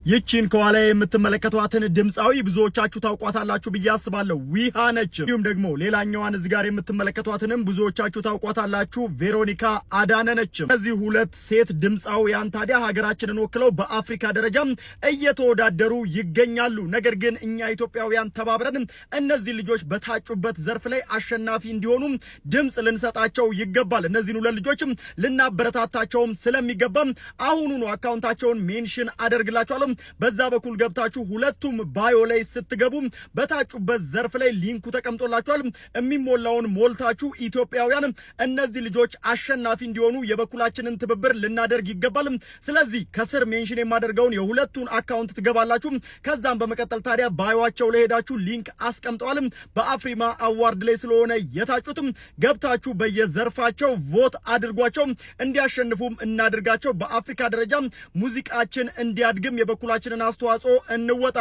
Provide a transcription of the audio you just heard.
ይቺን ከኋላ የምትመለከቷትን ድምጻዊ ብዙዎቻችሁ ታውቋታላችሁ ብዬ አስባለሁ። ዊሃ ነች። እንዲሁም ደግሞ ሌላኛዋን እዚህ ጋር የምትመለከቷትንም ብዙዎቻችሁ ታውቋታላችሁ። ቬሮኒካ አዳነ ነች። እነዚህ ሁለት ሴት ድምጻውያን ታዲያ ሀገራችንን ወክለው በአፍሪካ ደረጃ እየተወዳደሩ ይገኛሉ። ነገር ግን እኛ ኢትዮጵያውያን ተባብረን እነዚህ ልጆች በታጩበት ዘርፍ ላይ አሸናፊ እንዲሆኑ ድምጽ ልንሰጣቸው ይገባል። እነዚህን ሁለት ልጆችም ልናበረታታቸውም ስለሚገባ አሁኑኑ አካውንታቸውን ሜንሽን አደርግላችኋለሁ። በዛ በኩል ገብታችሁ ሁለቱም ባዮ ላይ ስትገቡ በታጩበት ዘርፍ ላይ ሊንኩ ተቀምጦላችኋል። የሚሞላውን ሞልታችሁ ኢትዮጵያውያን እነዚህ ልጆች አሸናፊ እንዲሆኑ የበኩላችንን ትብብር ልናደርግ ይገባል። ስለዚህ ከስር ሜንሽን የማደርገውን የሁለቱን አካውንት ትገባላችሁ። ከዛም በመቀጠል ታዲያ ባዮአቸው ላይ ሄዳችሁ ሊንክ አስቀምጠዋል። በአፍሪማ አዋርድ ላይ ስለሆነ የታጩትም ገብታችሁ በየዘርፋቸው ቮት አድርጓቸው፣ እንዲያሸንፉም እናድርጋቸው። በአፍሪካ ደረጃ ሙዚቃችን እንዲያድግም የበኩላችንን አስተዋጽኦ እንወጣ።